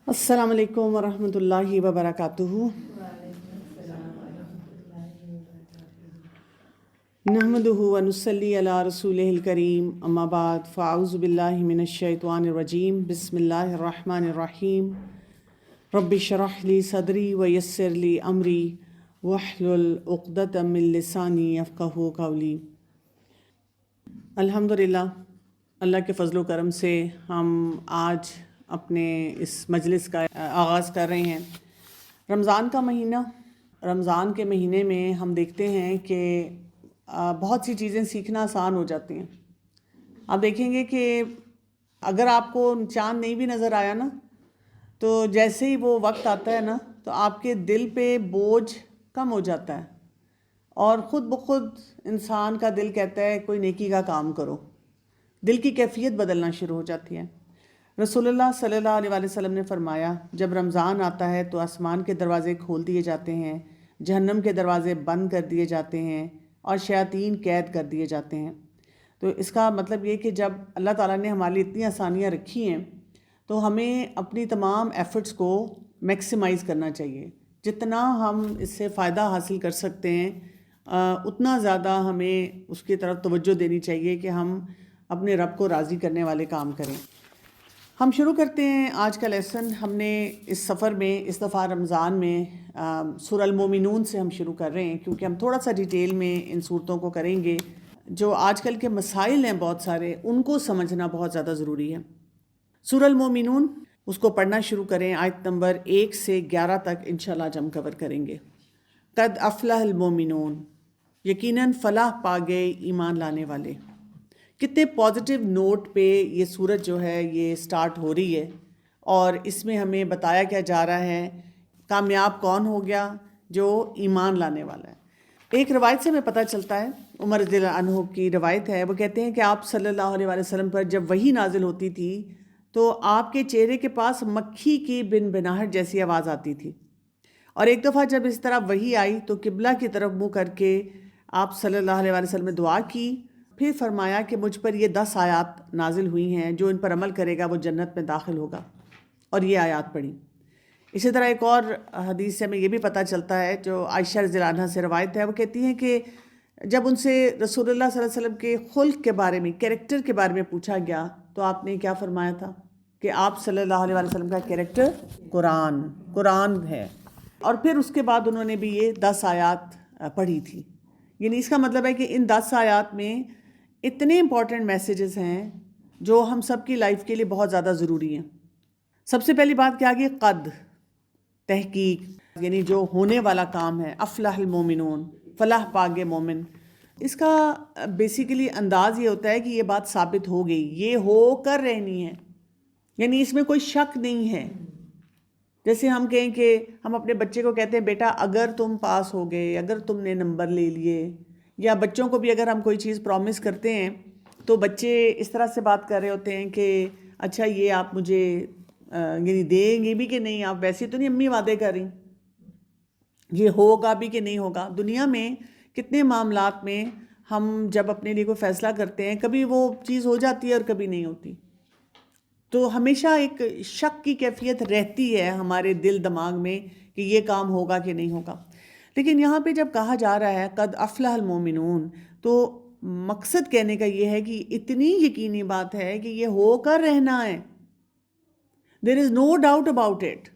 السلام علیکم ورحمۃ اللہ وبرکاتہ۔ نحمدہ ونصلی علی رسولہ الکریم، اما بعد فاعوذ باللہ من الشیطان الرجیم، بسم اللہ الرحمن الرحیم۔ رب اشرح لی صدری ویسر لی امری واحلل عقدۃ من لسانی یفقہوا قولی۔ الحمدللہ، اللہ کے فضل و کرم سے ہم آج اپنے اس مجلس کا آغاز کر رہے ہیں۔ رمضان کا مہینہ، رمضان کے مہینے میں ہم دیکھتے ہیں کہ بہت سی چیزیں سیکھنا آسان ہو جاتی ہیں۔ آپ دیکھیں گے کہ اگر آپ کو چاند نہیں بھی نظر آیا نا، تو جیسے ہی وہ وقت آتا ہے نا، تو آپ کے دل پہ بوجھ کم ہو جاتا ہے اور خود بخود انسان کا دل کہتا ہے کوئی نیکی کا کام کرو، دل کی کیفیت بدلنا شروع ہو جاتی ہے۔ رسول اللہ صلی اللہ علیہ وسلم نے فرمایا، جب رمضان آتا ہے تو آسمان کے دروازے کھول دیے جاتے ہیں، جہنم کے دروازے بند کر دیے جاتے ہیں اور شیاطین قید کر دیے جاتے ہیں۔ تو اس کا مطلب یہ کہ جب اللہ تعالیٰ نے ہمارے لیے اتنی آسانیاں رکھی ہیں تو ہمیں اپنی تمام ایفرٹس کو میکسیمائز کرنا چاہیے۔ جتنا ہم اس سے فائدہ حاصل کر سکتے ہیں اتنا زیادہ ہمیں اس کی طرف توجہ دینی چاہیے کہ ہم اپنے رب کو راضی کرنے والے کام کریں۔ ہم شروع کرتے ہیں آج کا لیسن۔ ہم نے اس سفر میں اس دفعہ رمضان میں سورہ المومنون سے ہم شروع کر رہے ہیں، کیونکہ ہم تھوڑا سا ڈیٹیل میں ان صورتوں کو کریں گے۔ جو آج کل کے مسائل ہیں بہت سارے، ان کو سمجھنا بہت زیادہ ضروری ہے۔ سورہ المومنون، اس کو پڑھنا شروع کریں۔ آیت نمبر 1 سے 11 تک انشاءاللہ ہم کور کریں گے۔ قد افلح المومنون، یقیناً فلاح پا گئے ایمان لانے والے۔ کتنے پازیٹیو نوٹ پہ یہ سورت جو ہے یہ سٹارٹ ہو رہی ہے، اور اس میں ہمیں بتایا کیا جا رہا ہے کامیاب کون ہو گیا؟ جو ایمان لانے والا ہے۔ ایک روایت سے ہمیں پتہ چلتا ہے، عمر رضی اللہ عنہ کی روایت ہے، وہ کہتے ہیں کہ آپ صلی اللہ علیہ وسلم پر جب وحی نازل ہوتی تھی تو آپ کے چہرے کے پاس مکھی کی بن بناہٹ جیسی آواز آتی تھی، اور ایک دفعہ جب اس طرح وحی آئی تو قبلہ کی طرف منہ کر کے آپ صلی اللہ علیہ وسلم نے دعا کی، پھر فرمایا کہ مجھ پر یہ 10 آیات نازل ہوئی ہیں، جو ان پر عمل کرے گا وہ جنت میں داخل ہوگا، اور یہ آیات پڑھی۔ اسی طرح ایک اور حدیث سے ہمیں یہ بھی پتہ چلتا ہے، جو عائشہ رضی اللہ عنہا سے روایت ہے، وہ کہتی ہیں کہ جب ان سے رسول اللہ صلی اللہ علیہ وسلم کے خلق کے بارے میں، کیریکٹر کے بارے میں پوچھا گیا تو آپ نے کیا فرمایا تھا کہ آپ صلی اللہ علیہ وسلم کا کیریکٹر قرآن ہے، اور پھر اس کے بعد انہوں نے بھی یہ 10 آیات پڑھی تھی۔ یعنی اس کا مطلب ہے کہ ان 10 آیات میں اتنے امپورٹنٹ میسیجز ہیں جو ہم سب کی لائف کے لیے بہت زیادہ ضروری ہیں۔ سب سے پہلی بات کیا کہ قد، تحقیق، یعنی جو ہونے والا کام ہے۔ افلح المومنون، فلاح پا گئے مومن۔ اس کا بیسیکلی انداز یہ ہوتا ہے کہ یہ بات ثابت ہو گئی، یہ ہو کر رہنی ہے، یعنی اس میں کوئی شک نہیں ہے۔ جیسے ہم کہیں کہ ہم اپنے بچے کو کہتے ہیں بیٹا اگر تم پاس ہو گئے، اگر تم نے نمبر لے لیے، یا بچوں کو بھی اگر ہم کوئی چیز پرومس کرتے ہیں تو بچے اس طرح سے بات کر رہے ہوتے ہیں کہ اچھا یہ آپ مجھے یعنی دیں گے بھی کہ نہیں، آپ ویسے تو نہیں امی وعدے کر رہی، یہ ہوگا بھی کہ نہیں ہوگا۔ دنیا میں کتنے معاملات میں ہم جب اپنے لیے کوئی فیصلہ کرتے ہیں، کبھی وہ چیز ہو جاتی ہے اور کبھی نہیں ہوتی، تو ہمیشہ ایک شک کی کیفیت رہتی ہے ہمارے دل دماغ میں کہ یہ کام ہوگا کہ نہیں ہوگا۔ لیکن یہاں پہ جب کہا جا رہا ہے قد افلح المومنون، تو مقصد کہنے کا یہ ہے کہ اتنی یقینی بات ہے کہ یہ ہو کر رہنا ہے۔ There is no doubt about it۔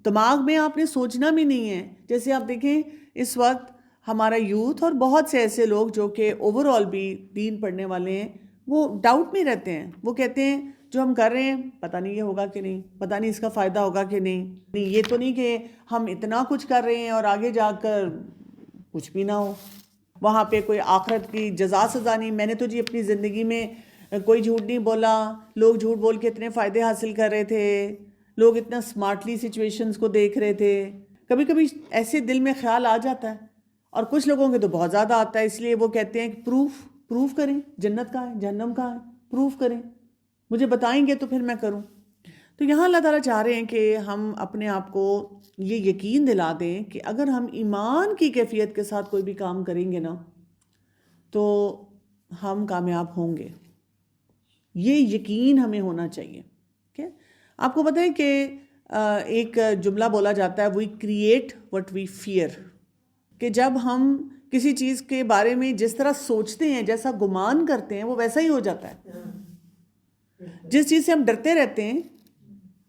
دماغ میں آپ نے سوچنا بھی نہیں ہے۔ جیسے آپ دیکھیں اس وقت ہمارا یوتھ اور بہت سے ایسے لوگ جو کہ اوور آل بھی دین پڑھنے والے ہیں، وہ ڈاؤٹ میں رہتے ہیں۔ وہ کہتے ہیں جو ہم کر رہے ہیں پتہ نہیں یہ ہوگا کہ نہیں، پتہ نہیں اس کا فائدہ ہوگا کہ نہیں، یہ تو نہیں کہ ہم اتنا کچھ کر رہے ہیں اور آگے جا کر کچھ بھی نہ ہو، وہاں پہ کوئی آخرت کی جزا سزا نہیں۔ میں نے تو جی اپنی زندگی میں کوئی جھوٹ نہیں بولا، لوگ جھوٹ بول کے اتنے فائدے حاصل کر رہے تھے، لوگ اتنا سمارٹلی سچویشنز کو دیکھ رہے تھے۔ کبھی کبھی ایسے دل میں خیال آ جاتا ہے، اور کچھ لوگوں کے تو بہت زیادہ آتا ہے، اس لیے وہ کہتے ہیں کہ پروف کریں، جنت کہاں ہے، جہنم کہاں ہے، پروف کریں، مجھے بتائیں گے تو پھر میں کروں۔ تو یہاں اللہ تعالیٰ چاہ رہے ہیں کہ ہم اپنے آپ کو یہ یقین دلا دیں کہ اگر ہم ایمان کی کیفیت کے ساتھ کوئی بھی کام کریں گے نا تو ہم کامیاب ہوں گے۔ یہ یقین ہمیں ہونا چاہیے کہ آپ کو پتہ ہے کہ ایک جملہ بولا جاتا ہے we create what we fear, کہ جب ہم کسی چیز کے بارے میں جس طرح سوچتے ہیں، جیسا گمان کرتے ہیں، وہ ویسا ہی ہو جاتا ہے. جس چیز سے ہم ڈرتے رہتے ہیں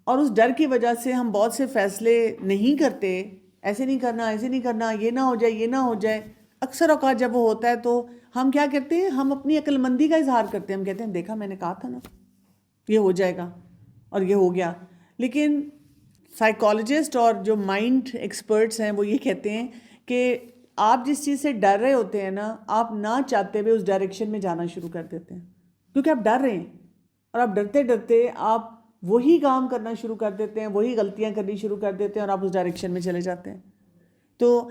اور اس ڈر کی وجہ سے ہم بہت سے فیصلے نہیں کرتے، ایسے نہیں کرنا، ایسے نہیں کرنا، یہ نہ ہو جائے، یہ نہ ہو جائے، اکثر اوقات جب وہ ہوتا ہے تو ہم کیا کرتے ہیں، ہم اپنی عقل مندی کا اظہار کرتے ہیں. ہم کہتے ہیں دیکھا میں نے کہا تھا نا یہ ہو جائے گا، اور یہ ہو گیا. لیکن سائیکالوجسٹ اور جو مائنڈ ایکسپرٹس ہیں وہ یہ کہتے ہیں کہ آپ جس چیز سے ڈر رہے ہوتے ہیں نا، آپ نہ چاہتے ہوئے اس ڈائریکشن میں جانا شروع کر دیتے ہیں، کیونکہ آپ ڈر رہے ہیں، اور آپ ڈرتے ڈرتے آپ وہی کام کرنا شروع کر دیتے ہیں، وہی غلطیاں کرنی شروع کر دیتے ہیں، اور آپ اس ڈائریکشن میں چلے جاتے ہیں. تو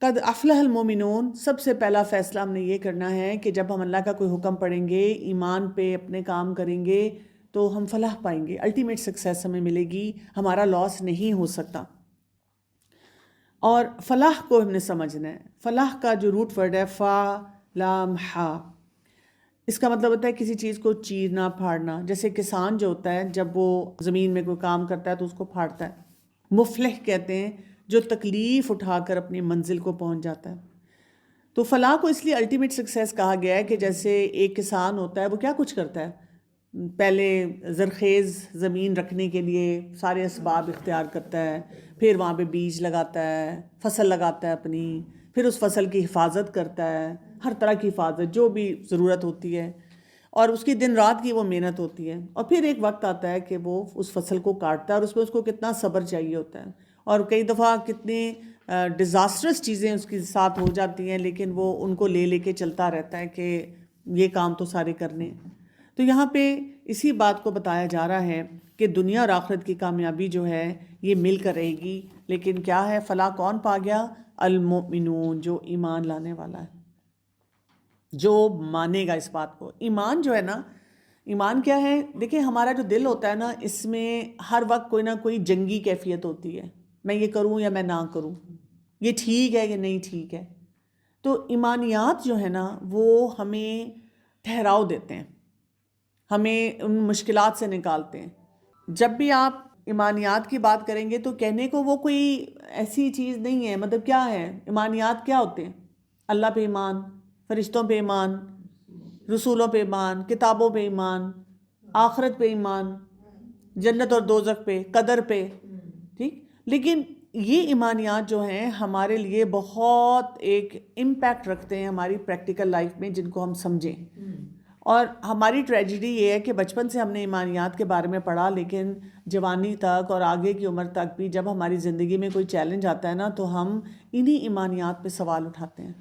قد افلح المومنون، سب سے پہلا فیصلہ ہم نے یہ کرنا ہے کہ جب ہم اللہ کا کوئی حکم پڑھیں گے، ایمان پہ اپنے کام کریں گے تو ہم فلاح پائیں گے، الٹیمیٹ سکسیس ہمیں ملے گی، ہمارا لاس نہیں ہو سکتا. اور فلاح کو ہم نے سمجھنا ہے. فلاح کا جو روٹ ورڈ ہے فا لام ہا، اس کا مطلب ہوتا ہے کسی چیز کو چیرنا پھاڑنا. جیسے کسان جو ہوتا ہے جب وہ زمین میں کوئی کام کرتا ہے تو اس کو پھاڑتا ہے. مفلح کہتے ہیں جو تکلیف اٹھا کر اپنی منزل کو پہنچ جاتا ہے. تو فلاح کو اس لیے الٹیمیٹ سکسیس کہا گیا ہے کہ جیسے ایک کسان ہوتا ہے وہ کیا کچھ کرتا ہے، پہلے زرخیز زمین رکھنے کے لیے سارے اسباب اختیار کرتا ہے، پھر وہاں پہ بیج لگاتا ہے، فصل لگاتا ہے اپنی، پھر اس فصل کی حفاظت کرتا ہے، ہر طرح کی حفاظت جو بھی ضرورت ہوتی ہے، اور اس کی دن رات کی وہ محنت ہوتی ہے. اور پھر ایک وقت آتا ہے کہ وہ اس فصل کو کاٹتا ہے، اور اس کو کتنا صبر چاہیے ہوتا ہے، اور کئی دفعہ کتنے ڈیزاسٹرس چیزیں اس کے ساتھ ہو جاتی ہیں، لیکن وہ ان کو لے کے چلتا رہتا ہے کہ یہ کام تو سارے کرنے ہیں. تو یہاں پہ اسی بات کو بتایا جا رہا ہے کہ دنیا اور آخرت کی کامیابی جو ہے یہ مل کر رہے گی. لیکن کیا ہے، فلاح کون پا گیا؟ المؤمنون، جو ایمان لانے والا ہے، جو مانے گا اس بات کو. ایمان جو ہے نا، ایمان کیا ہے؟ دیکھیں ہمارا جو دل ہوتا ہے نا، اس میں ہر وقت کوئی نہ کوئی جنگی کیفیت ہوتی ہے، میں یہ کروں یا میں نہ کروں، یہ ٹھیک ہے کہ نہیں ٹھیک ہے. تو ایمانیات جو ہے نا وہ ہمیں ٹھہراؤ دیتے ہیں، ہمیں ان مشکلات سے نکالتے ہیں. جب بھی آپ ایمانیات کی بات کریں گے تو کہنے کو وہ کوئی ایسی چیز نہیں ہے. مطلب کیا ہے ایمانیات؟ کیا ہوتے ہیں؟ اللہ پہ ایمان، فرشتوں پہ ایمان، رسولوں پہ ایمان، کتابوں پہ ایمان، آخرت پہ ایمان، جنت اور دوزخ پہ، قدر پہ. ٹھیک، لیکن یہ ایمانیات جو ہیں ہمارے لیے بہت ایک امپیکٹ رکھتے ہیں ہماری پریکٹیکل لائف میں، جن کو ہم سمجھیں. اور ہماری ٹریجڈی یہ ہے کہ بچپن سے ہم نے ایمانیات کے بارے میں پڑھا، لیکن جوانی تک اور آگے کی عمر تک بھی جب ہماری زندگی میں کوئی چیلنج آتا ہے نا تو ہم انہی ایمانیات پہ سوال اٹھاتے ہیں.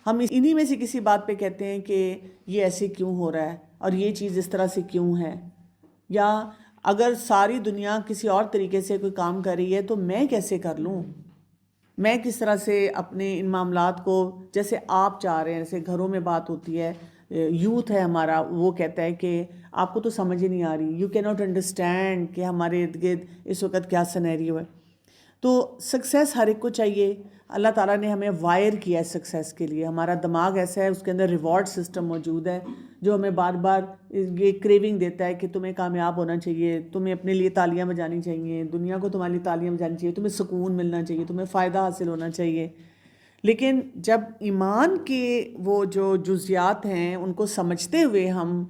ہم انہی میں سے کسی بات پہ کہتے ہیں کہ یہ ایسے کیوں ہو رہا ہے، اور یہ چیز اس طرح سے کیوں ہے، یا اگر ساری دنیا کسی اور طریقے سے کوئی کام کر رہی ہے تو میں کیسے کر لوں، میں کس طرح سے اپنے ان معاملات کو جیسے آپ چاہ رہے ہیں. جیسے گھروں میں بات ہوتی ہے، یوتھ ہے ہمارا، وہ کہتا ہے کہ آپ کو تو سمجھ ہی نہیں آ رہی، یو کی ناٹ انڈرسٹینڈ کہ ہمارے ارد گرد اس وقت کیا سینیریو ہے. تو سکسیس ہر ایک کو چاہیے. اللہ تعالیٰ نے ہمیں وائر کیا ہے سکسیس کے لیے. ہمارا دماغ ایسا ہے، اس کے اندر ریوارڈ سسٹم موجود ہے جو ہمیں بار بار یہ کریونگ دیتا ہے کہ تمہیں کامیاب ہونا چاہیے، تمہیں اپنے لیے تالیاں بجانی چاہیے، دنیا کو تمہاری تالیاں بجانی چاہیے، تمہیں سکون ملنا چاہیے، تمہیں فائدہ حاصل ہونا چاہیے. لیکن جب ایمان کے وہ جو جزیات ہیں ان کو سمجھتے ہوئے ہم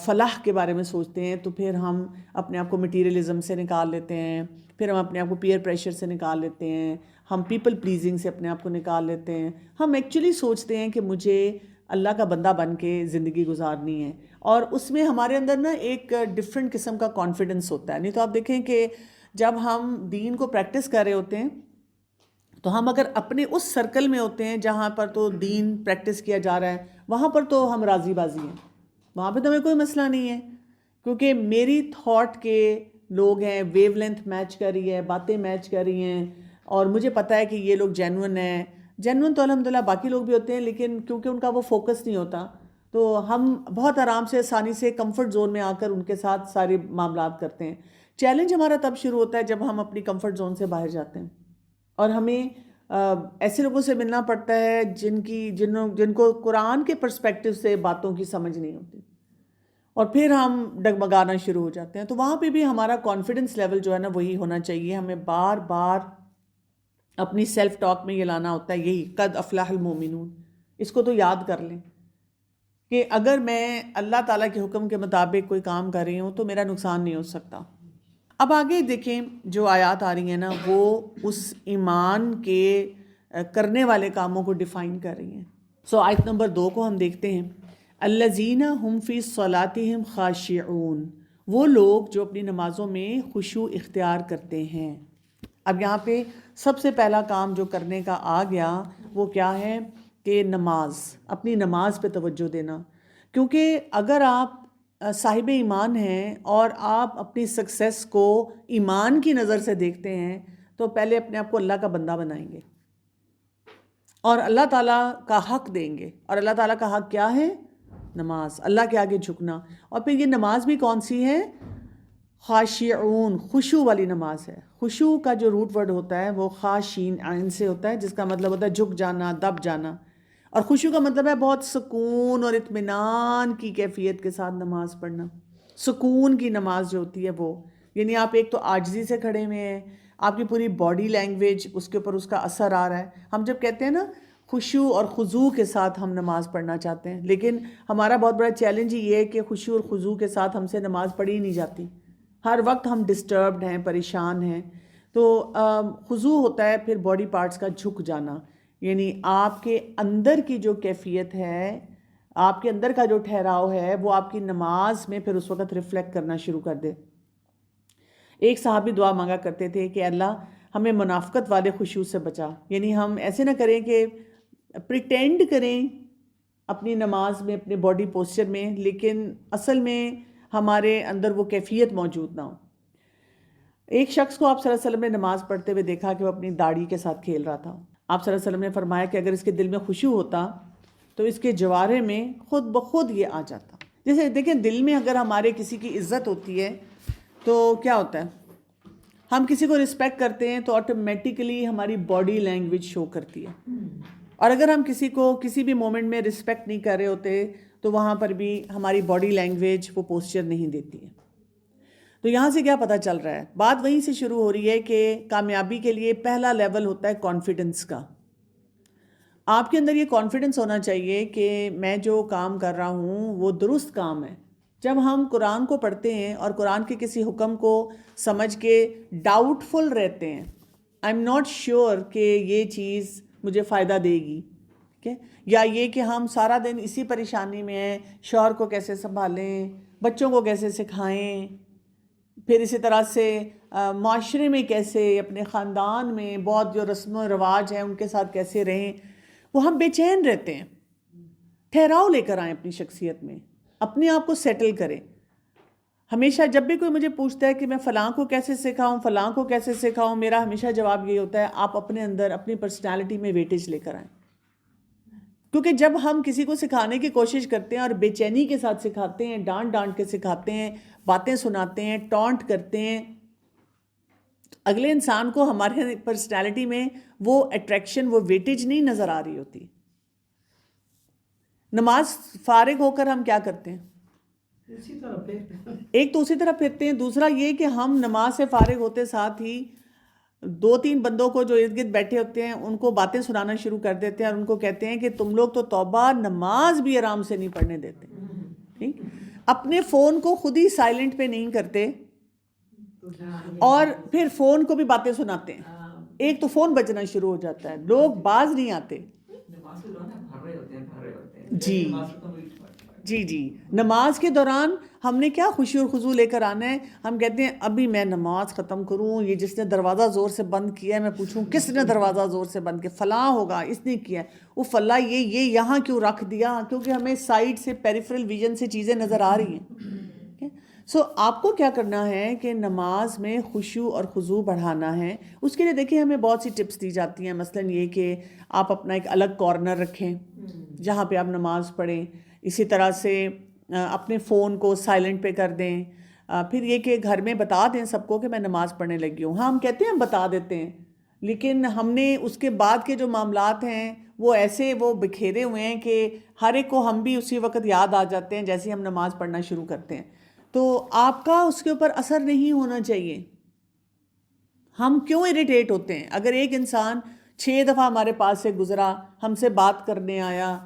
فلاح کے بارے میں سوچتے ہیں تو پھر ہم اپنے آپ کو مٹیریلزم سے نکال لیتے ہیں، پھر ہم اپنے آپ کو پیئر پریشر سے نکال لیتے ہیں، ہم پیپل پلیزنگ سے اپنے آپ کو نکال لیتے ہیں. ہم ایکچولی سوچتے ہیں کہ مجھے اللہ کا بندہ بن کے زندگی گزارنی ہے، اور اس میں ہمارے اندر نا ایک ڈفرینٹ قسم کا کانفیڈنس ہوتا ہے. نہیں تو آپ دیکھیں کہ جب ہم دین کو پریکٹس کر رہے ہوتے ہیں تو ہم اگر اپنے اس سرکل میں ہوتے ہیں جہاں پر تو دین پریکٹس کیا جا رہا ہے، وہاں پر تو ہم راضی بازی ہیں، وہاں پہ تو ہمیں کوئی مسئلہ نہیں ہے، کیونکہ میری تھاٹ کے لوگ ہیں، ویو لینتھ میچ کر رہی ہے، باتیں میچ کر رہی ہیں، اور مجھے پتہ ہے کہ یہ لوگ جینون ہیں. جینون تو الحمدللہ باقی لوگ بھی ہوتے ہیں، لیکن کیونکہ ان کا وہ فوکس نہیں ہوتا تو ہم بہت آرام سے آسانی سے کمفرٹ زون میں آ کر ان کے ساتھ سارے معاملات کرتے ہیں. چیلنج ہمارا تب شروع ہوتا ہے جب ہم اپنی کمفرٹ زون سے باہر جاتے ہیں، اور ہمیں ایسے لوگوں سے ملنا پڑتا ہے جن کو قرآن کے پرسپیکٹو سے باتوں کی سمجھ نہیں ہوتی. اور پھر ہم ڈگمگانا شروع ہو جاتے ہیں. تو وہاں پہ بھی ہمارا کانفیڈنس لیول جو ہے نا وہی ہونا چاہیے. ہمیں بار بار اپنی سیلف ٹاک میں یہ لانا ہوتا ہے، یہی قد افلح المومنون. اس کو تو یاد کر لیں کہ اگر میں اللہ تعالیٰ کے حکم کے مطابق کوئی کام کر رہی ہوں تو میرا نقصان نہیں ہو سکتا. اب آگے دیکھیں جو آیات آ رہی ہیں نا وہ اس ایمان کے کرنے والے کاموں کو ڈیفائن کر رہی ہیں. سو آیت نمبر 2 کو ہم دیکھتے ہیں. الذین ہم فی صلاتہم خاشعون، وہ لوگ جو اپنی نمازوں میں خشوع اختیار کرتے ہیں. اب یہاں پہ سب سے پہلا کام جو کرنے کا آ گیا وہ کیا ہے کہ نماز، اپنی نماز پہ توجہ دینا. کیونکہ اگر آپ صاحب ایمان ہیں اور آپ اپنی سکسیس کو ایمان کی نظر سے دیکھتے ہیں تو پہلے اپنے آپ کو اللہ کا بندہ بنائیں گے اور اللہ تعالیٰ کا حق دیں گے. اور اللہ تعالیٰ کا حق کیا ہے؟ نماز، اللہ کے آگے جھکنا. اور پھر یہ نماز بھی کون سی ہے؟ خاشعون، خشوع والی نماز ہے. خشوع کا جو روٹ ورڈ ہوتا ہے وہ خاشین عین سے ہوتا ہے، جس کا مطلب ہوتا ہے جھک جانا، دب جانا. اور خشوع کا مطلب ہے بہت سکون اور اطمینان کی کیفیت کے ساتھ نماز پڑھنا. سکون کی نماز جو ہوتی ہے وہ، یعنی آپ ایک تو عاجزی سے کھڑے ہوئے ہیں، آپ کی پوری باڈی لینگویج اس کے اوپر اس کا اثر آ رہا ہے. ہم جب کہتے ہیں نا خشوع اور خضوع کے ساتھ ہم نماز پڑھنا چاہتے ہیں، لیکن ہمارا بہت بڑا چیلنج یہ ہے کہ خشوع اور خضوع کے ساتھ ہم سے نماز پڑھی ہی نہیں جاتی. ہر وقت ہم ڈسٹربڈ ہیں، پریشان ہیں. تو خضوع ہوتا ہے پھر باڈی پارٹس کا جھک جانا، یعنی آپ کے اندر کی جو کیفیت ہے، آپ کے اندر کا جو ٹھہراؤ ہے وہ آپ کی نماز میں پھر اس وقت ریفلیکٹ کرنا شروع کر دے. ایک صحابی دعا مانگا کرتے تھے کہ اللہ ہمیں منافقت والے خشوع سے بچا. یعنی ہم ایسے نہ کریں کہ پریٹینڈ کریں اپنی نماز میں، اپنے باڈی پوسچر میں، لیکن اصل میں ہمارے اندر وہ کیفیت موجود نہ ہو. ایک شخص کو آپ صلی اللہ علیہ وسلم نے نماز پڑھتے ہوئے دیکھا کہ وہ اپنی داڑھی کے ساتھ کھیل رہا تھا. آپ صلی اللہ علیہ وسلم نے فرمایا کہ اگر اس کے دل میں خشوع ہوتا تو اس کے جوارے میں خود بخود یہ آ جاتا. جیسے دیکھیں دل میں اگر ہمارے کسی کی عزت ہوتی ہے تو کیا ہوتا ہے، ہم کسی کو رسپیکٹ کرتے ہیں تو آٹومیٹیکلی ہماری باڈی لینگویج شو کرتی ہے. اور اگر ہم کسی کو کسی بھی مومنٹ میں رسپیکٹ نہیں کر رہے ہوتے تو وہاں پر بھی ہماری باڈی لینگویج وہ پوسچر نہیں دیتی ہے. تو یہاں سے کیا پتہ چل رہا ہے؟ بات وہیں سے شروع ہو رہی ہے کہ کامیابی کے لیے پہلا لیول ہوتا ہے کانفیڈنس کا. آپ کے اندر یہ کانفیڈنس ہونا چاہیے کہ میں جو کام کر رہا ہوں وہ درست کام ہے. جب ہم قرآن کو پڑھتے ہیں اور قرآن کے کسی حکم کو سمجھ کے ڈاؤٹ فل رہتے ہیں، آئی ایم ناٹ شیور کہ یہ چیز مجھے فائدہ دے گی، یا یہ کہ ہم سارا دن اسی پریشانی میں ہیں، شوہر کو کیسے سنبھالیں، بچوں کو کیسے سکھائیں، پھر اسی طرح سے معاشرے میں کیسے، اپنے خاندان میں بہت جو رسم و رواج ہیں ان کے ساتھ کیسے رہیں، وہ ہم بے چین رہتے ہیں. ٹھہراؤ لے کر آئیں اپنی شخصیت میں، اپنے آپ کو سیٹل کریں. ہمیشہ جب بھی کوئی مجھے پوچھتا ہے کہ میں فلاں کو کیسے سکھاؤں، فلاں کو کیسے سکھاؤں، میرا ہمیشہ جواب یہ ہوتا ہے آپ اپنے اندر اپنی پرسنالٹی میں ویٹیج لے کر آئیں. کیونکہ جب ہم کسی کو سکھانے کی کوشش کرتے ہیں اور بے چینی کے ساتھ سکھاتے ہیں، ڈانٹ ڈانٹ کے سکھاتے ہیں، باتیں سناتے ہیں، ٹونٹ کرتے ہیں، اگلے انسان کو ہمارے پرسنالٹی میں وہ اٹریکشن، وہ ویٹیج نہیں نظر آ رہی ہوتی. نماز فارغ ہو کر ہم کیا کرتے ہیں؟ ایک تو اسی طرح پھرتے ہیں، دوسرا یہ کہ ہم نماز سے فارغ ہوتے ساتھ ہی 2-3 بندوں کو جو ارد گرد بیٹھے ہوتے ہیں ان کو باتیں سنانا شروع کر دیتے ہیں اور ان کو کہتے ہیں کہ تم لوگ تو توبہ نماز بھی آرام سے نہیں پڑھنے دیتے. ٹھیک، اپنے فون کو خود ہی سائلنٹ پہ نہیں کرتے اور پھر فون کو بھی باتیں سناتے ہیں. ایک تو فون بجنا شروع ہو جاتا ہے، لوگ باز نہیں آتے. جی نماز کے دوران ہم نے کیا خوشی اور خضوع لے کر آنا ہے. ہم کہتے ہیں ابھی میں نماز ختم کروں، یہ جس نے دروازہ زور سے بند کیا ہے میں پوچھوں کس نے دروازہ زور سے بند کیا، فلاں ہوگا اس نے کیا ہے، وہ فلاں یہ یہاں کیوں رکھ دیا، کیونکہ ہمیں سائڈ سے پیریفرل ویژن سے چیزیں نظر آ رہی ہیں. سو آپ کو کیا کرنا ہے کہ نماز میں خشوع اور خضوع بڑھانا ہے. اس کے لیے دیکھیں ہمیں بہت سی ٹپس دی جاتی ہیں، مثلاً یہ کہ آپ اپنا ایک الگ کارنر رکھیں جہاں پہ آپ نماز پڑھیں. اسی طرح سے اپنے فون کو سائلنٹ پہ کر دیں. پھر یہ کہ گھر میں بتا دیں سب کو کہ میں نماز پڑھنے لگی ہوں. ہاں ہم کہتے ہیں ہم بتا دیتے ہیں، لیکن ہم نے اس کے بعد کے جو معاملات ہیں وہ ایسے وہ بکھیرے ہوئے ہیں کہ ہر ایک کو ہم بھی اسی وقت یاد آ جاتے ہیں جیسے ہم نماز پڑھنا شروع کرتے ہیں. تو آپ کا اس کے اوپر اثر نہیں ہونا چاہیے. ہم کیوں اریٹیٹ ہوتے ہیں؟ اگر ایک انسان 6 دفعہ ہمارے پاس سے گزرا، ہم سے بات کرنے آیا،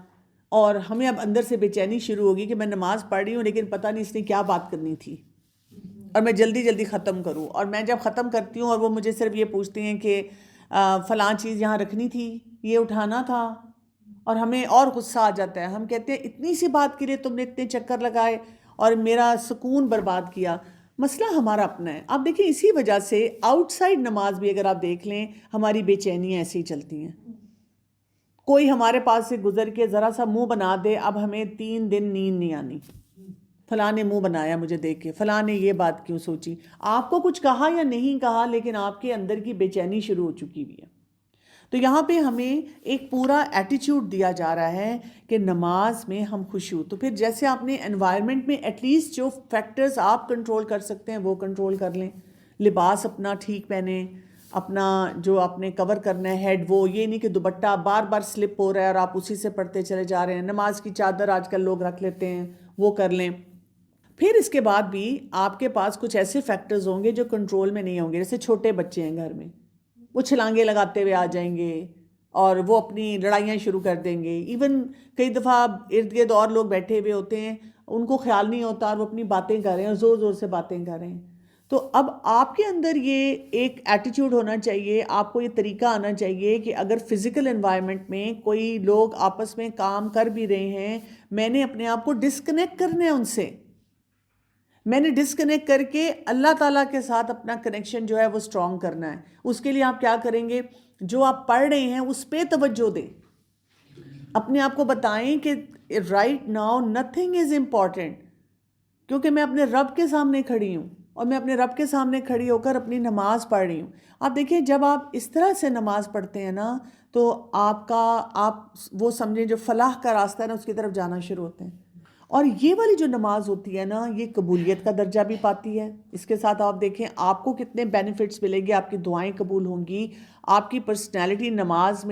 اور ہمیں اب اندر سے بے چینی شروع ہوگی کہ میں نماز پڑھ رہی ہوں لیکن پتہ نہیں اس نے کیا بات کرنی تھی اور میں جلدی جلدی ختم کروں، اور میں جب ختم کرتی ہوں اور وہ مجھے صرف یہ پوچھتے ہیں کہ فلاں چیز یہاں رکھنی تھی، یہ اٹھانا تھا، اور ہمیں اور غصہ آ جاتا ہے. ہم کہتے ہیں اتنی سی بات کے لیے تم نے اتنے چکر لگائے اور میرا سکون برباد کیا. مسئلہ ہمارا اپنا ہے. آپ دیکھیں اسی وجہ سے آؤٹ سائڈ نماز بھی اگر آپ دیکھ لیں ہماری بے چینیاں ایسے ہی چلتی ہیں. کوئی ہمارے پاس سے گزر کے ذرا سا منہ بنا دے، اب ہمیں 3 دن نیند نہیں آنی. فلاں نے منہ بنایا مجھے دیکھ کے، فلاں نے یہ بات کیوں سوچی. آپ کو کچھ کہا یا نہیں کہا لیکن آپ کے اندر کی بے چینی شروع ہو چکی ہوئی ہے. تو یہاں پہ ہمیں ایک پورا ایٹیچیوڈ دیا جا رہا ہے کہ نماز میں ہم خوشی. تو پھر جیسے آپ نے انوائرمنٹ میں ایٹ لیسٹ جو فیکٹرز آپ کنٹرول کر سکتے ہیں وہ کنٹرول کر لیں. لباس اپنا ٹھیک پہنیں، اپنا جو آپ نے کور کرنا ہے ہیڈ، وہ یہ نہیں کہ دوپٹہ بار بار سلپ ہو رہا ہے اور آپ اسی سے پڑھتے چلے جا رہے ہیں. نماز کی چادر آج کل لوگ رکھ لیتے ہیں، وہ کر لیں. پھر اس کے بعد بھی آپ کے پاس کچھ ایسے فیکٹرز ہوں گے جو کنٹرول میں نہیں ہوں گے. جیسے چھوٹے بچے ہیں گھر میں، وہ چھلانگے لگاتے ہوئے آ جائیں گے اور وہ اپنی لڑائیاں شروع کر دیں گے. ایون کئی دفعہ ارد گرد اور لوگ بیٹھے ہوئے ہوتے ہیں، ان کو خیال نہیں ہوتا اور وہ اپنی باتیں کر رہے ہیں اور زور زور سے باتیں کر رہے ہیں. تو اب آپ کے اندر یہ ایک ایٹیچیوڈ ہونا چاہیے، آپ کو یہ طریقہ آنا چاہیے کہ اگر فزیکل انوائرمنٹ میں کوئی لوگ آپس میں کام کر بھی رہے ہیں، میں نے اپنے آپ کو ڈسکنیکٹ کرنا ہے ان سے. میں نے ڈسکنیکٹ کر کے اللہ تعالیٰ کے ساتھ اپنا کنیکشن جو ہے وہ اسٹرانگ کرنا ہے. اس کے لیے آپ کیا کریں گے؟ جو آپ پڑھ رہے ہیں اس پہ توجہ دیں. اپنے آپ کو بتائیں کہ right now nothing is important, کیونکہ میں اپنے رب کے سامنے کھڑی ہوں اور میں اپنے رب کے سامنے کھڑی ہو کر اپنی نماز پڑھ رہی ہوں. آپ دیکھیں جب آپ اس طرح سے نماز پڑھتے ہیں نا تو آپ وہ سمجھیں جو فلاح کا راستہ ہے نا اس کی طرف جانا شروع ہوتے ہیں. اور یہ والی جو نماز ہوتی ہے نا یہ قبولیت کا درجہ بھی پاتی ہے. اس کے ساتھ آپ دیکھیں آپ کو کتنے بینیفٹس ملیں گے، آپ کی دعائیں قبول ہوں گی، آپ کی پرسنالٹی نماز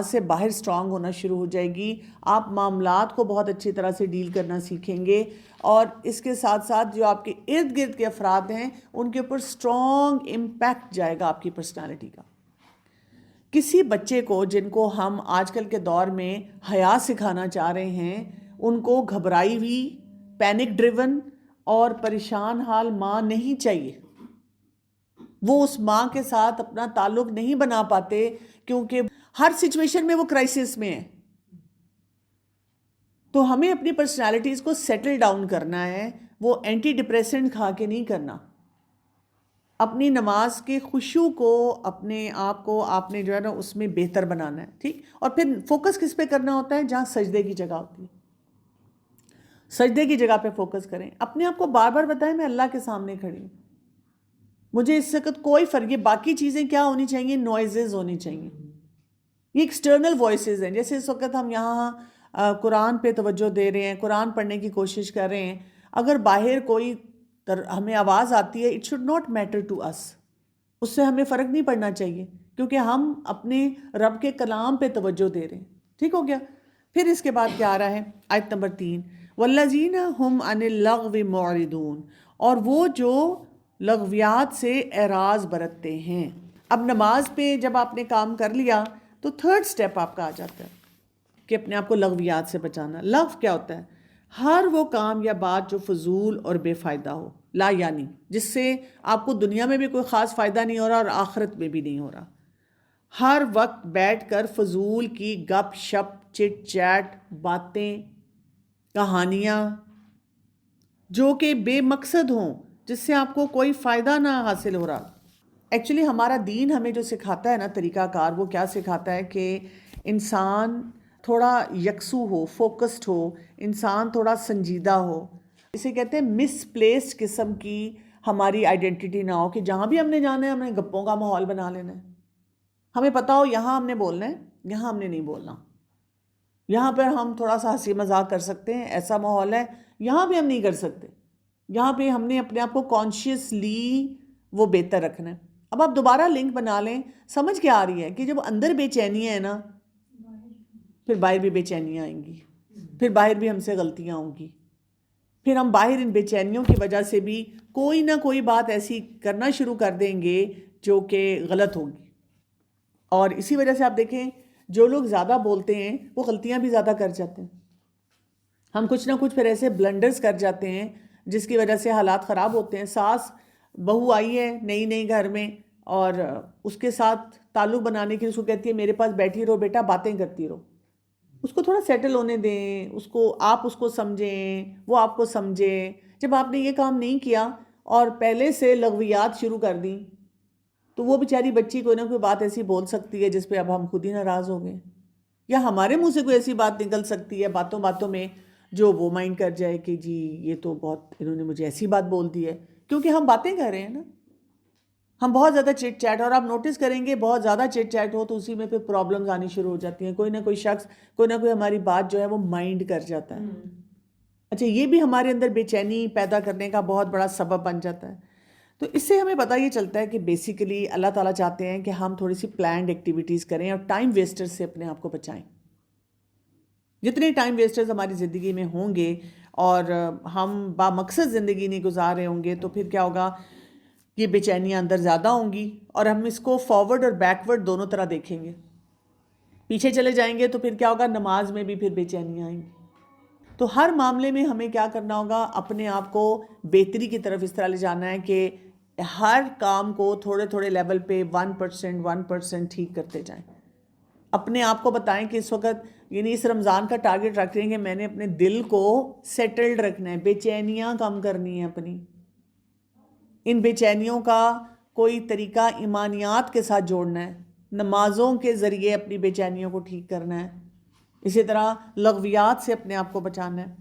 سے باہر سٹرانگ ہونا شروع ہو جائے گی، آپ معاملات کو بہت اچھی طرح سے ڈیل کرنا سیکھیں گے. اور اس کے ساتھ ساتھ جو آپ کے ارد گرد کے افراد ہیں ان کے اوپر سٹرانگ امپیکٹ جائے گا آپ کی پرسنالٹی کا. کسی بچے کو جن کو ہم آج کل کے دور میں حیا سکھانا چاہ رہے ہیں، ان کو گھبرائی ہوئی، پینک ڈریون اور پریشان حال ماں نہیں چاہیے. وہ اس ماں کے ساتھ اپنا تعلق نہیں بنا پاتے کیونکہ ہر سچویشن میں وہ کرائسس میں ہے. تو ہمیں اپنی پرسنالٹیز کو سیٹل ڈاؤن کرنا ہے، وہ اینٹی ڈپریسنٹ کھا کے نہیں کرنا. اپنی نماز کے خشوع کو، اپنے آپ کو آپ نے جو ہے نا اس میں بہتر بنانا ہے. ٹھیک، اور پھر فوکس کس پہ کرنا ہوتا ہے؟ جہاں سجدے کی جگہ ہوتی ہے، سجدے کی جگہ پہ فوکس کریں. اپنے آپ کو بار بار بتائیں میں اللہ کے سامنے کھڑی ہوں، مجھے اس وقت کوئی فرق ہے. باقی چیزیں کیا ہونی چاہیے؟ نوائزز ہونی چاہیے. یہ ایکسٹرنل وائسز ہیں. جیسے اس وقت ہم یہاں قرآن پہ توجہ دے رہے ہیں، قرآن پڑھنے کی کوشش کر رہے ہیں، اگر باہر کوئی ہمیں آواز آتی ہے it should not matter to us, اس سے ہمیں فرق نہیں پڑنا چاہیے کیونکہ ہم اپنے رب کے کلام پہ توجہ دے رہے ہیں. ٹھیک ہو گیا؟ پھر اس کے بعد کیا آ رہا ہے؟ آیت نمبر 3، والذین ہم عن اللغو معرضون، اور وہ جو لغویات سے اعراض برتتے ہیں. اب نماز پہ جب آپ نے کام کر لیا تو تھرڈ سٹیپ آپ کا آ جاتا ہے کہ اپنے آپ کو لغویات سے بچانا. لغو کیا ہوتا ہے؟ ہر وہ کام یا بات جو فضول اور بے فائدہ ہو، لا یعنی جس سے آپ کو دنیا میں بھی کوئی خاص فائدہ نہیں ہو رہا اور آخرت میں بھی نہیں ہو رہا. ہر وقت بیٹھ کر فضول کی گپ شپ، چٹ چیٹ، باتیں، کہانیاں جو کہ بے مقصد ہوں، جس سے آپ کو کوئی فائدہ نہ حاصل ہو رہا. ایکچولی ہمارا دین ہمیں جو سکھاتا ہے نا طریقہ کار، وہ کیا سکھاتا ہے کہ انسان تھوڑا یکسو ہو، فوکسڈ ہو، انسان تھوڑا سنجیدہ ہو. اسے کہتے ہیں مس پلیسڈ قسم کی ہماری آئیڈینٹی نہ ہو کہ جہاں بھی ہم نے جانا ہے ہم نے گپوں کا ماحول بنا لینا ہے. ہمیں پتہ ہو یہاں ہم نے بولنا ہے، یہاں ہم نے نہیں بولنا، یہاں پر ہم تھوڑا سا ہنسی مذاق کر سکتے ہیں، ایسا ماحول ہے، یہاں بھی ہم نہیں کر سکتے. یہاں پہ ہم نے اپنے آپ کو کانشیسلی وہ بہتر رکھنا ہے. اب آپ دوبارہ لنک بنا لیں، سمجھ کے آ رہی ہے کہ جب اندر بے چینیاں ہیں نا پھر باہر بھی بے چینیاں آئیں گی، پھر باہر بھی ہم سے غلطیاں ہوں گی، پھر ہم باہر ان بے چینیوں کی وجہ سے بھی کوئی نہ کوئی بات ایسی کرنا شروع کر دیں گے جو کہ غلط ہوگی. اور اسی وجہ سے آپ دیکھیں جو لوگ زیادہ بولتے ہیں وہ غلطیاں بھی زیادہ کر جاتے ہیں. ہم کچھ نہ کچھ پھر ایسے بلنڈرز کر جاتے ہیں جس کی وجہ سے حالات خراب ہوتے ہیں. ساس بہو آئی ہے نئی نئی گھر میں اور اس کے ساتھ تعلق بنانے کے لیے اس کو کہتی ہے میرے پاس بیٹھی رہو بیٹا، باتیں کرتی رہو. اس کو تھوڑا سیٹل ہونے دیں، آپ اس کو سمجھیں، وہ آپ کو سمجھیں. جب آپ نے یہ کام نہیں کیا اور پہلے سے لغویات شروع کر دیں تو وہ بیچاری بچی کوئی نہ کوئی بات ایسی بول سکتی ہے جس پہ اب ہم خود ہی ناراض ہو گئے، یا ہمارے منہ سے کوئی ایسی بات نکل سکتی ہے باتوں باتوں میں جو وہ مائنڈ کر جائے کہ جی یہ تو بہت انہوں نے مجھے ایسی بات بول دی ہے، کیونکہ ہم باتیں کر رہے ہیں نا. ہم بہت زیادہ چٹ چیٹ، اور آپ نوٹس کریں گے بہت زیادہ چٹ چیٹ ہو تو اسی میں پھر پرابلمز آنی شروع ہو جاتی ہیں. کوئی نہ کوئی شخص کوئی نہ کوئی ہماری بات جو ہے وہ مائنڈ کر جاتا ہے. اچھا یہ بھی ہمارے اندر بے چینی پیدا کرنے کا بہت بڑا سبب بن جاتا ہے. تو اس سے ہمیں پتہ یہ چلتا ہے کہ بیسیکلی اللہ تعالیٰ چاہتے ہیں کہ ہم تھوڑی سی پلانڈ ایکٹیویٹیز کریں اور ٹائم ویسٹر سے اپنے آپ کو بچائیں. جتنے ٹائم ویسٹرز ہماری زندگی میں ہوں گے اور ہم بامقصد زندگی نہیں گزار رہے ہوں گے تو پھر کیا ہوگا، یہ بے چینیاں اندر زیادہ ہوں گی اور ہم اس کو فارورڈ اور بیکورڈ دونوں طرح دیکھیں گے. پیچھے چلے جائیں گے تو پھر کیا ہوگا، نماز میں بھی پھر بے چینیاں آئیں گی. تو ہر معاملے میں ہمیں کیا کرنا ہوگا، اپنے آپ کو بہتری کی طرف اس طرح لے جانا ہے کہ ہر کام کو تھوڑے تھوڑے لیول پہ 1% ٹھیک کرتے جائیں. اپنے آپ کو بتائیں کہ اس وقت یعنی اس رمضان کا ٹارگٹ رکھ رہے ہیں کہ میں نے اپنے دل کو سیٹلڈ رکھنا ہے، بے چینیاں کم کرنی ہے اپنی. ان بے چینیوں کا کوئی طریقہ ایمانیات کے ساتھ جوڑنا ہے، نمازوں کے ذریعے اپنی بے چینیوں کو ٹھیک کرنا ہے. اسی طرح لغویات سے اپنے آپ کو بچانا ہے.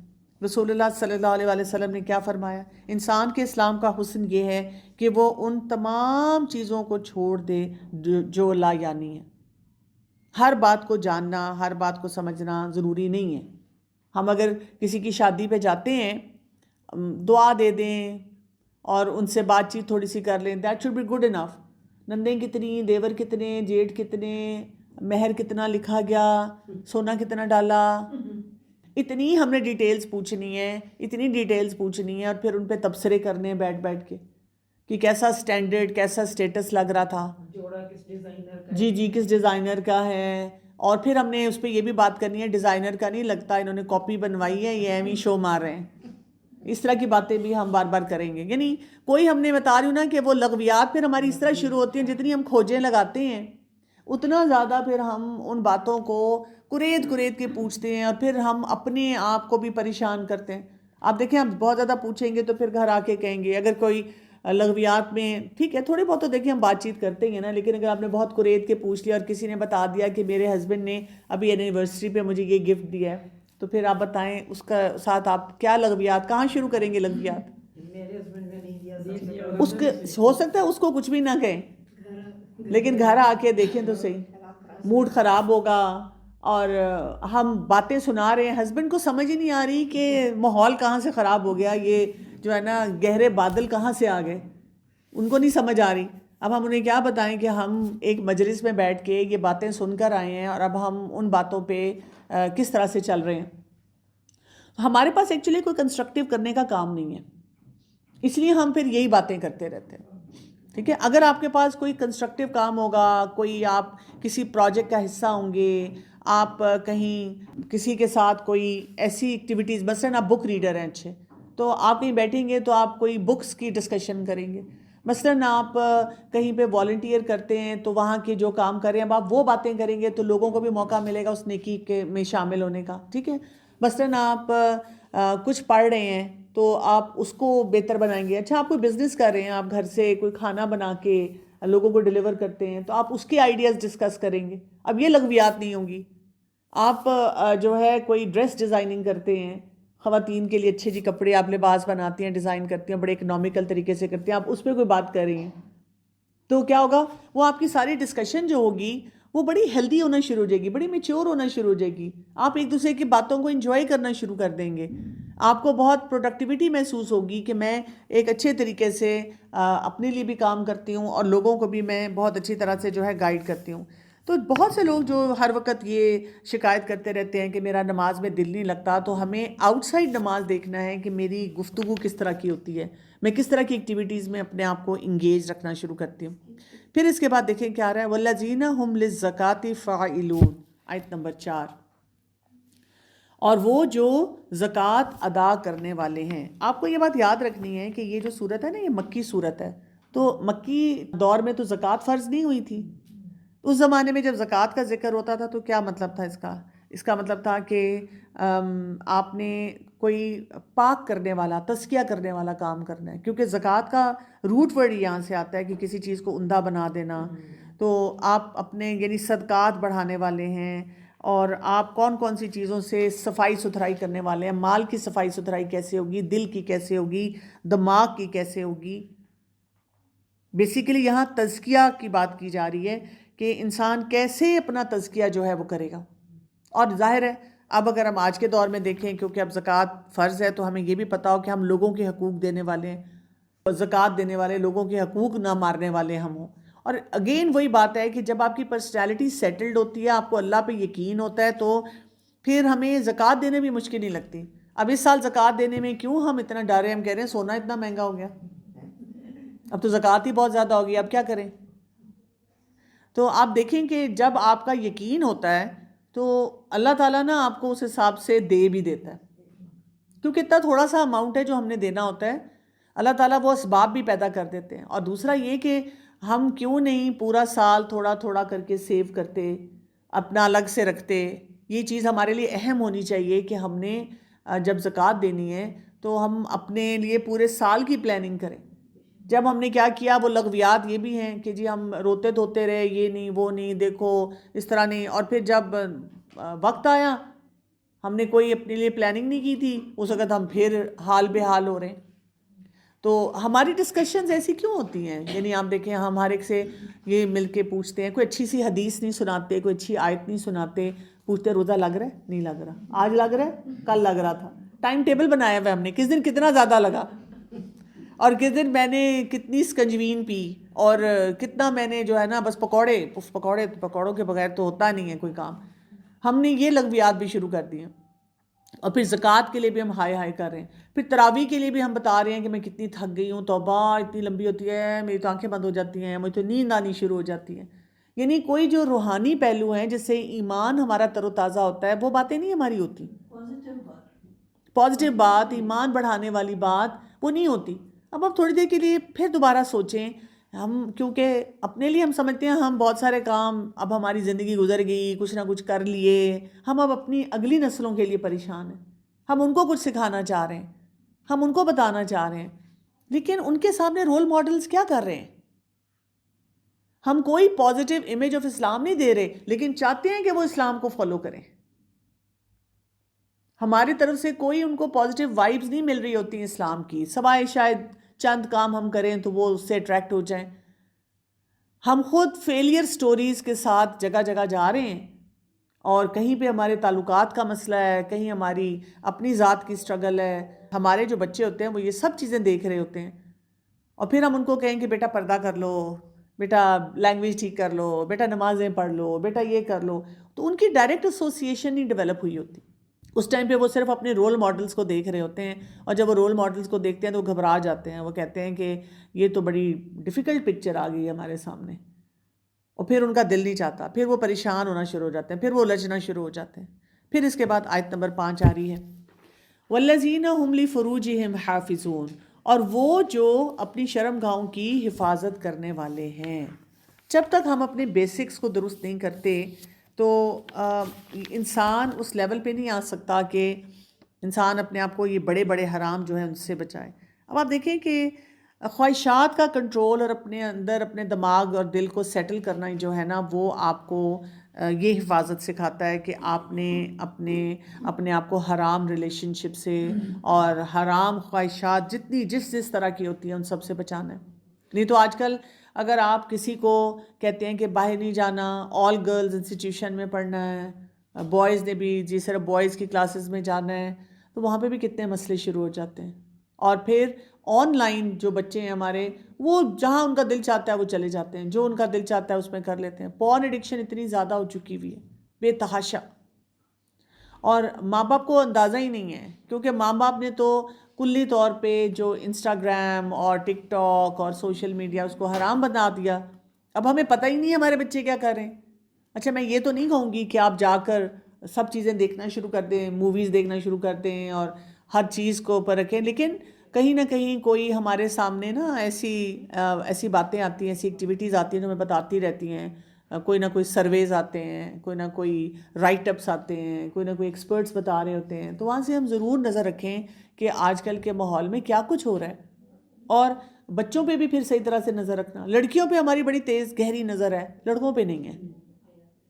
رسول اللہ صلی اللہ علیہ وسلم نے کیا فرمایا، انسان کے اسلام کا حسن یہ ہے کہ وہ ان تمام چیزوں کو چھوڑ دے جو لا یعنی ہے. ہر بات کو جاننا، ہر بات کو سمجھنا ضروری نہیں ہے. ہم اگر کسی کی شادی پہ جاتے ہیں دعا دے دیں اور ان سے بات چیت تھوڑی سی کر لیں، that should be good enough. نندیں کتنی، دیور کتنے، جیٹھ کتنے، مہر کتنا لکھا گیا، سونا کتنا ڈالا، اتنی ہم نے ڈیٹیلز پوچھنی ہے، اتنی ڈیٹیلز پوچھنی ہے اور پھر ان پہ تبصرے کرنے ہیں بیٹھ بیٹھ کے کہ کیسا سٹینڈرڈ، کیسا سٹیٹس لگ رہا تھا، جوڑا کس ڈیزائنر کا، جی کس ڈیزائنر کا ہے. اور پھر ہم نے اس پہ یہ بھی بات کرنی ہے ڈیزائنر کا نہیں لگتا انہوں نے کاپی بنوائی ہے، یہ ایویں شو مار رہے ہیں. اس طرح کی باتیں بھی ہم بار بار کریں گے. یعنی کوئی ہم نے بتا رہی ہوں نا کہ وہ لغویات پھر ہماری اس طرح شروع ہوتی ہیں، جتنی ہم کھوجیں لگاتے ہیں اتنا زیادہ پھر ہم ان باتوں کو کرید کے پوچھتے ہیں اور پھر ہم اپنے آپ کو بھی پریشان کرتے ہیں. آپ دیکھیں آپ بہت زیادہ پوچھیں گے تو پھر گھر آ کے کہیں گے، اگر کوئی لغویات میں ٹھیک ہے تھوڑے بہت تو دیکھیں ہم بات چیت کرتے ہیں نا، لیکن اگر آپ نے بہت کرید کے پوچھ لیا اور کسی نے بتا دیا کہ میرے ہسبینڈ نے ابھی اینیورسری پہ مجھے یہ گفٹ دیا ہے، تو پھر آپ بتائیں اس کا ساتھ آپ کیا لغویات، کہاں شروع کریں گے لغویات؟ میرے ہسبینڈ نے نہیں دیا، اس کے ہو سکتا ہے اس کو کچھ بھی نہ کہیں لیکن گھر آ کے دیکھیں تو صحیح موڈ خراب ہوگا. اور ہم باتیں سنا رہے ہیں، ہسبینڈ کو سمجھ ہی نہیں آ رہی کہ ماحول کہاں سے خراب ہو گیا، یہ جو ہے نا گہرے بادل کہاں سے آ گئے، ان کو نہیں سمجھ آ رہی. اب ہم انہیں کیا بتائیں کہ ہم ایک مجلس میں بیٹھ کے یہ باتیں سن کر آئے ہیں اور اب ہم ان باتوں پہ کس طرح سے چل رہے ہیں. ہمارے پاس ایکچولی کوئی کنسٹرکٹیو کرنے کا کام نہیں ہے، اس لیے ہم پھر یہی باتیں کرتے رہتے ہیں. ٹھیک ہے، اگر آپ کے پاس کوئی کنسٹرکٹیو کام ہوگا، کوئی آپ کسی پروجیکٹ کا حصہ ہوں گے، آپ کہیں کسی کے ساتھ کوئی ایسی ایکٹیویٹیز، مثلاً آپ بک ریڈر ہیں اچھے، تو آپ کہیں بیٹھیں گے تو آپ کوئی بکس کی ڈسکشن کریں گے. مثلاً آپ کہیں پہ والنٹیئر کرتے ہیں تو وہاں کے جو کام کر رہے ہیں اب آپ وہ باتیں کریں گے تو لوگوں کو بھی موقع ملے گا اس نیکی کے میں شامل ہونے کا. ٹھیک ہے، مثلاً آپ کچھ پڑھ رہے ہیں تو آپ اس کو بہتر بنائیں گے. اچھا آپ کوئی بزنس کر رہے ہیں، آپ گھر سے کوئی کھانا بنا کے لوگوں کو ڈیلیور کرتے ہیں تو آپ اس کے آئیڈیاز ڈسکس کریں گے. اب یہ لغویات نہیں ہوں گی. آپ جو ہے کوئی ڈریس ڈیزائننگ کرتے ہیں، خواتین کے لیے اچھے جی کپڑے آپ لباس بناتی ہیں، ڈیزائن کرتی ہیں، بڑے اکنامیکل طریقے سے کرتی ہیں، آپ اس پہ کوئی بات کر رہی ہیں تو کیا ہوگا، وہ آپ کی ساری ڈسکشن جو ہوگی وہ بڑی ہیلدی ہونا شروع ہو جائے گی، بڑی میچور ہونا شروع ہو جائے گی. آپ ایک دوسرے کی باتوں کو انجوائے کرنا شروع کر دیں گے. آپ کو بہت پروڈکٹیوٹی محسوس ہوگی کہ میں ایک اچھے طریقے سے اپنے لیے بھی کام کرتی ہوں اور لوگوں کو بھی میں بہت اچھی طرح سے جو ہے گائیڈ کرتی ہوں. تو بہت سے لوگ جو ہر وقت یہ شکایت کرتے رہتے ہیں کہ میرا نماز میں دل نہیں لگتا، تو ہمیں آؤٹ سائڈ نماز دیکھنا ہے کہ میری گفتگو کس طرح کی ہوتی ہے، میں کس طرح کی ایکٹیویٹیز میں اپنے آپ کو انگیج رکھنا شروع کرتی ہوں. پھر اس کے بعد دیکھیں کیا آ رہا ہے، وَالَّذِينَ هُمْ لِلزَّكَاةِ فَاعِلُونَ، آیت نمبر 4. اور وہ جو زکوٰۃ ادا کرنے والے ہیں. آپ کو یہ بات یاد رکھنی ہے کہ یہ جو صورت ہے نا، یہ مکی صورت ہے. تو مکی دور میں تو زکوٰۃ فرض نہیں ہوئی تھی. اس زمانے میں جب زکوٰۃ کا ذکر ہوتا تھا تو کیا مطلب تھا اس کا مطلب تھا کہ آپ نے کوئی پاک کرنے والا، تزکیہ کرنے والا کام کرنا ہے، کیونکہ زکوٰۃ کا روٹ ورڈ یہاں سے آتا ہے کہ کسی چیز کو عمدہ بنا دینا. تو آپ اپنے یعنی صدقات بڑھانے والے ہیں، اور آپ کون کون سی چیزوں سے صفائی ستھرائی کرنے والے ہیں. مال کی صفائی ستھرائی کیسے ہوگی، دل کی کیسے ہوگی، دماغ کی کیسے ہوگی. بیسیکلی یہاں تزکیہ کی بات کی جا رہی ہے کہ انسان کیسے اپنا تزکیہ جو ہے وہ کرے گا. اور ظاہر ہے اب اگر ہم آج کے دور میں دیکھیں، کیونکہ اب زکوٰۃ فرض ہے، تو ہمیں یہ بھی پتہ ہو کہ ہم لوگوں کے حقوق دینے والے ہیں، زکوٰۃ دینے والے، لوگوں کے حقوق نہ مارنے والے ہم ہوں. اور اگین وہی بات ہے کہ جب آپ کی پرسنالٹی سیٹلڈ ہوتی ہے، آپ کو اللہ پہ یقین ہوتا ہے، تو پھر ہمیں زکوٰۃ دینے بھی مشکل نہیں لگتی. اب اس سال زکوٰۃ دینے میں کیوں ہم اتنا ڈر رہے ہیں؟ ہم کہہ رہے ہیں سونا اتنا مہنگا ہو گیا، اب تو زکوٰۃ ہی بہت زیادہ ہوگی، اب کیا کریں؟ تو آپ دیکھیں کہ جب آپ کا یقین ہوتا ہے تو اللہ تعالیٰ نا آپ کو اس حساب سے دے بھی دیتا ہے، کیونکہ اتنا تھوڑا سا اماؤنٹ ہے جو ہم نے دینا ہوتا ہے. اللہ تعالیٰ وہ اسباب بھی پیدا کر دیتے ہیں. اور دوسرا یہ کہ ہم کیوں نہیں پورا سال تھوڑا تھوڑا کر کے سیو کرتے، اپنا الگ سے رکھتے. یہ چیز ہمارے لیے اہم ہونی چاہیے کہ ہم نے جب زکوٰۃ دینی ہے تو ہم اپنے لیے پورے سال کی پلاننگ کریں. جب ہم نے کیا کیا، وہ لغویات یہ بھی ہیں کہ جی ہم روتے دھوتے رہے، یہ نہیں وہ نہیں، دیکھو اس طرح نہیں. اور پھر جب وقت آیا، ہم نے کوئی اپنے لیے پلاننگ نہیں کی تھی، اس وقت ہم پھر حال بے حال ہو رہے ہیں. تو ہماری ڈسکشنز ایسی کیوں ہوتی ہیں؟ یعنی آپ دیکھیں ہم ہر ایک سے یہ مل کے پوچھتے ہیں، کوئی اچھی سی حدیث نہیں سناتے، کوئی اچھی آیت نہیں سناتے، پوچھتے روزہ لگ رہا ہے نہیں لگ رہا، آج لگ رہا ہے کل لگ رہا تھا، ٹائم ٹیبل بنایا ہوا ہے ہم نے، کس دن کتنا زیادہ لگا، اور کس دن میں نے کتنی سکنجوین پی، اور کتنا میں نے جو ہے نا بس پکوڑوں کے بغیر تو ہوتا نہیں ہے کوئی کام. ہم نے یہ لغویات بھی شروع کر دی ہیں. اور پھر زکوٰۃ کے لیے بھی ہم ہائے کر رہے ہیں. پھر تراویح کے لیے بھی ہم بتا رہے ہیں کہ میں کتنی تھک گئی ہوں، توبہ اتنی لمبی ہوتی ہے، میری تو آنکھیں بند ہو جاتی ہیں، مجھے تو نیند آنی شروع ہو جاتی ہے. یعنی کوئی جو روحانی پہلو ہیں جس سے ایمان ہمارا تر و تازہ ہوتا ہے، وہ باتیں نہیں ہماری ہوتی. پازیٹیو بات، ایمان بڑھانے والی بات وہ نہیں ہوتی. اب آپ تھوڑی دیر کے لیے پھر دوبارہ سوچیں. ہم کیونکہ اپنے لیے ہم سمجھتے ہیں ہم بہت سارے کام، اب ہماری زندگی گزر گئی، کچھ نہ کچھ کر لیے، ہم اب اپنی اگلی نسلوں کے لیے پریشان ہیں. ہم ان کو کچھ سکھانا چاہ رہے ہیں، ہم ان کو بتانا چاہ رہے ہیں، لیکن ان کے سامنے رول ماڈلز کیا کر رہے ہیں؟ ہم کوئی پازیٹیو امیج آف اسلام نہیں دے رہے، لیکن چاہتے ہیں کہ وہ اسلام کو فالو کریں. ہماری طرف سے کوئی ان کو پازیٹیو وائبز نہیں مل رہی ہوتی ہیں اسلام کی، سوائے شاید چند کام ہم کریں تو وہ اس سے اٹریکٹ ہو جائیں. ہم خود فیلئر سٹوریز کے ساتھ جگہ جگہ جا رہے ہیں، اور کہیں پہ ہمارے تعلقات کا مسئلہ ہے، کہیں ہماری اپنی ذات کی سٹرگل ہے. ہمارے جو بچے ہوتے ہیں وہ یہ سب چیزیں دیکھ رہے ہوتے ہیں، اور پھر ہم ان کو کہیں کہ بیٹا پردہ کر لو، بیٹا لینگویج ٹھیک کر لو، بیٹا نمازیں پڑھ لو، بیٹا یہ کر لو. تو ان کی ڈائریکٹ ایسوسیشن نہیں ڈیولپ ہوئی ہوتی. اس ٹائم پہ وہ صرف اپنے رول ماڈلز کو دیکھ رہے ہوتے ہیں، اور جب وہ رول ماڈلز کو دیکھتے ہیں تو وہ گھبرا جاتے ہیں. وہ کہتے ہیں کہ یہ تو بڑی ڈیفیکلٹ پکچر آ گئی ہے ہمارے سامنے، اور پھر ان کا دل نہیں چاہتا، پھر وہ پریشان ہونا شروع ہو جاتے ہیں، پھر وہ الجھنا شروع ہو جاتے ہیں. پھر اس کے بعد آیت نمبر 5 آ رہی ہے، والذین هم لفروجہم حافظون، اور وہ جو اپنی شرم گاہوں کی حفاظت کرنے والے ہیں. جب تک ہم اپنے بیسکس کو درست نہیں کرتے تو انسان اس لیول پہ نہیں آ سکتا کہ انسان اپنے آپ کو یہ بڑے بڑے حرام جو ہیں ان سے بچائے. اب آپ دیکھیں کہ خواہشات کا کنٹرول اور اپنے اندر اپنے دماغ اور دل کو سیٹل کرنا جو ہے نا، وہ آپ کو یہ حفاظت سکھاتا ہے کہ آپ نے اپنے آپ کو حرام ریلیشن شپ سے اور حرام خواہشات جتنی جس طرح کی ہوتی ہیں ان سب سے بچانا ہے. نہیں تو آج کل اگر آپ کسی کو کہتے ہیں کہ باہر نہیں جانا، آل گرلز انسٹیٹیوشن میں پڑھنا ہے، بوائز نے بھی جی صرف بوائز کی کلاسز میں جانا ہے، تو وہاں پہ بھی کتنے مسئلے شروع ہو جاتے ہیں. اور پھر آن لائن جو بچے ہیں ہمارے، وہ جہاں ان کا دل چاہتا ہے وہ چلے جاتے ہیں، جو ان کا دل چاہتا ہے اس میں کر لیتے ہیں. پورن ایڈکشن اتنی زیادہ ہو چکی ہوئی ہے بے تحاشا، اور ماں باپ کو اندازہ ہی نہیں ہے، کیونکہ ماں باپ نے تو کلی طور پہ جو انسٹاگرام اور ٹک ٹاک اور سوشل میڈیا اس کو حرام بنا دیا. اب ہمیں پتہ ہی نہیں ہے ہمارے بچے کیا کر رہے ہیں. اچھا میں یہ تو نہیں کہوں گی کہ آپ جا کر سب چیزیں دیکھنا شروع کر دیں، موویز دیکھنا شروع کر دیں اور ہر چیز کو اوپر رکھیں، لیکن کہیں نہ کہیں کوئی ہمارے سامنے نا ایسی باتیں آتی ہیں، ایسی ایکٹیویٹیز آتی ہیں جو ہمیں بتاتی رہتی ہیں. کوئی نہ کوئی سرویز آتے ہیں، کوئی نہ کوئی رائٹ اپس آتے ہیں، کوئی نہ کوئی ایکسپرٹس بتا رہے ہوتے ہیں، تو وہاں سے ہم ضرور نظر رکھیں کہ آج کل کے ماحول میں کیا کچھ ہو رہا ہے. اور بچوں پہ بھی پھر صحیح طرح سے نظر رکھنا. لڑکیوں پہ ہماری بڑی تیز گہری نظر ہے، لڑکوں پہ نہیں ہے،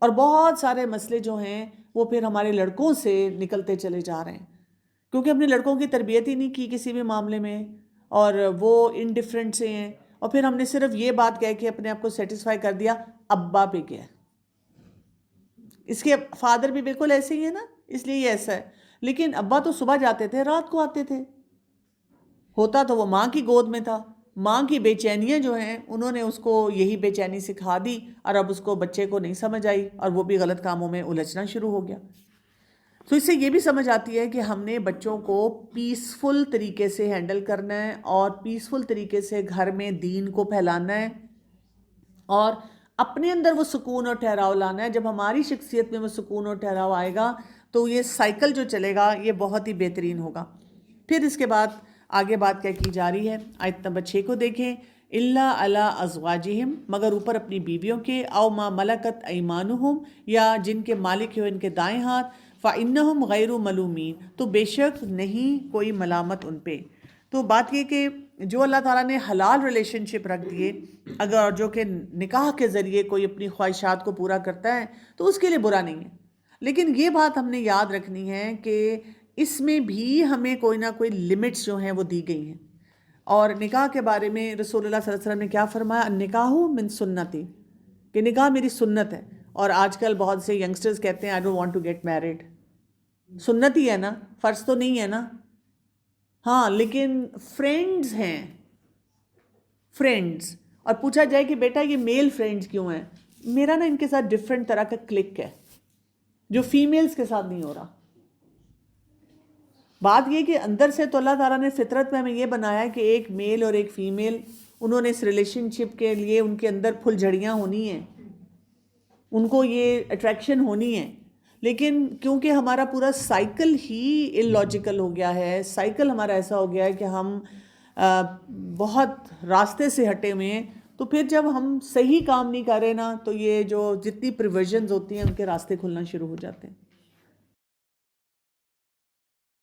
اور بہت سارے مسئلے جو ہیں وہ پھر ہمارے لڑکوں سے نکلتے چلے جا رہے ہیں، کیونکہ ہم نے لڑکوں کی تربیت ہی نہیں کی کسی بھی معاملے میں، اور وہ انڈیفرنٹ سے ہیں. اور پھر ہم نے صرف یہ بات کہہ کے اپنے آپ کو سیٹسفائی کر دیا ابا پہ کیا ہے، اس کے فادر بھی بالکل ایسے ہی ہے نا، اس لیے یہ ایسا ہے. لیکن ابا تو صبح جاتے تھے، رات کو آتے تھے، ہوتا تو وہ ماں کی گود میں تھا. ماں کی بے چینیاں جو ہیں انہوں نے اس کو یہی بے چینی سکھا دی، اور اب اس کو بچے کو نہیں سمجھ آئی اور وہ بھی غلط کاموں میں الجھنا شروع ہو گیا. تو اس سے یہ بھی سمجھ آتی ہے کہ ہم نے بچوں کو پیسفل طریقے سے ہینڈل کرنا ہے، اور پیسفل طریقے سے گھر میں دین کو پھیلانا ہے، اور اپنے اندر وہ سکون اور ٹھہراؤ لانا ہے. جب ہماری شخصیت میں وہ سکون اور ٹھہراؤ آئے گا تو یہ سائیکل جو چلے گا یہ بہت ہی بہترین ہوگا. پھر اس کے بعد آگے بات کیا کی جا رہی ہے، آیت نمبر 6 کو دیکھیں. الا علی ازواجہم، مگر اوپر اپنی بیویوں کے، او ما ملکت ایمانہم، یا جن کے مالک ہو ان کے دائیں ہاتھ، فإنہم غیر ملومین، تو بے شک نہیں کوئی ملامت ان پہ. تو بات یہ کہ جو اللہ تعالیٰ نے حلال ریلیشن شپ رکھ دیے، اگر جو کہ نکاح کے ذریعے کوئی اپنی خواہشات کو پورا کرتا ہے تو اس کے لیے برا نہیں ہے. لیکن یہ بات ہم نے یاد رکھنی ہے کہ اس میں بھی ہمیں کوئی نہ کوئی لمٹس جو ہیں وہ دی گئی ہیں. اور نکاح کے بارے میں رسول اللہ صلی اللہ علیہ وسلم نے کیا فرمایا، النکاح من سنتی، کہ نکاح میری سنت ہے. اور آج کل بہت سے ینگسٹرز کہتے ہیں I don't want to get married. سنت ہی ہے نا، فرض تو نہیں ہے نا. ہاں لیکن فرینڈز ہیں، فرینڈز، اور پوچھا جائے کہ بیٹا یہ میل فرینڈز کیوں ہیں، میرا نا ان کے ساتھ ڈفرینٹ طرح کا کلک ہے جو فیمیلز کے ساتھ نہیں ہو رہا. بات یہ کہ اندر سے تو اللہ تعالیٰ نے فطرت میں ہمیں یہ بنایا کہ ایک میل اور ایک فیمیل، انہوں نے اس ریلیشن شپ کے لیے ان کے اندر پھل جھڑیاں ہونی ہیں، ان کو یہ اٹریکشن ہونی ہے. لیکن کیونکہ ہمارا پورا سائیکل ہی اللاجیکل ہو گیا ہے، سائیکل ہمارا ایسا ہو گیا ہے کہ ہم بہت راستے سے ہٹے ہوئے ہیں، تو پھر جب ہم صحیح کام نہیں کر رہے نا تو یہ جو جتنی پرویژنز ہوتی ہیں ان کے راستے کھلنا شروع ہو جاتے ہیں.